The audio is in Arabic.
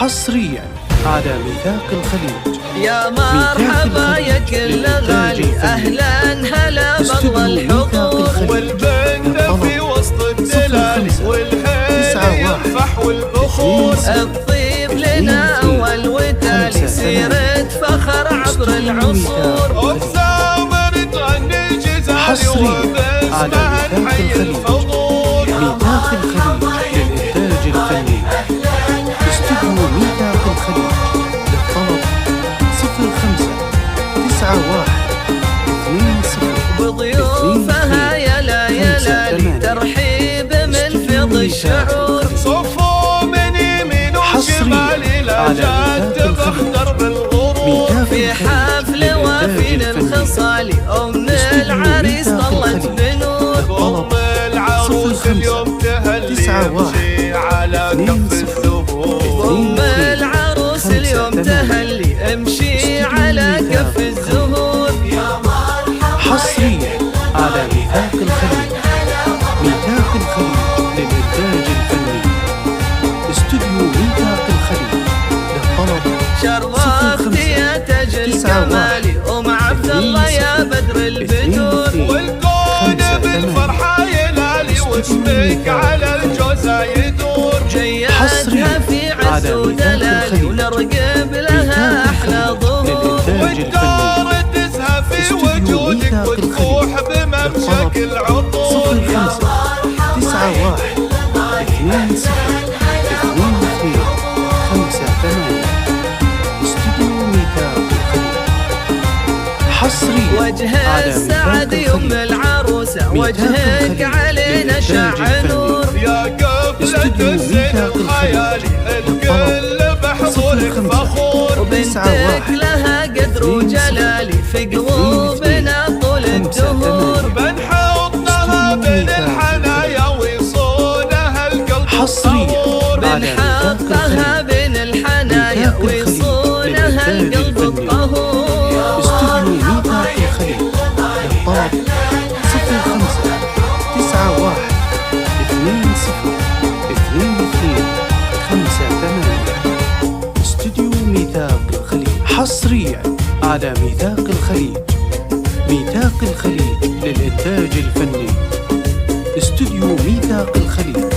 حصريا على ميثاق الخليج. يا مرحبا يا كل غالي، اهلا هلا بالله الحضور، والبنت في وسط الدلال والهيل ينفح والبخور، الطيب لنا اول وتالي سيرة فخر عبر العصور، وبزامر تغني جزالي حصريا على ميثاق الخليج. ميثاق الخليج للإنتاج الفني. استوديو ميثاق الخليج للطلب 05 91 20 بضيوفها يلا يلا ترحيب من فض الشعور، صفوا من يمين وشمالي لا جاد بختر بالغرور، في حفل وافين الخصال ام العريس طلت بنور، ام العروس اليوم تهلي امشي على كف الزهور، ام العروس اليوم تهلي امشي على كف الزهور. حصريا على ميثاق الخليج. ميثاق الخليج للإنتاج الفني. استوديو ميثاق الخليج للطلب شرفت يا تاج الكمالي ام عبد الله يا بدر البدور، والكون بالفرحة يلالي واسمك على الجوزة يدور، جياتها في عز ودلالي ونرقب لها احلى ظهور، والدار تزهى في وجودك وتفوح بممشك العطور. 05 91 20 22 58. استوديو ميثاق الخليج. حصريا وجه على السعد ميثاق يم الخليج. العروسة وجهك علينا شع نور، يا قبلة الزين الخيالي الكل بحضورك فخور، وبنتك لها قدر وجلالي في قلوبنا طول الدهور، بنحطها بين الحنايا ويصونها القلب حصريا بنحطها بين الحنايا ويصونها القلب الطهور. استوديو ميثاق الخليج للطلب 05 91 20 22 58. استوديو ميثاق الخليج. حصريا على ميثاق الخليج. ميثاق الخليج للإنتاج الفني. استوديو ميثاق الخليج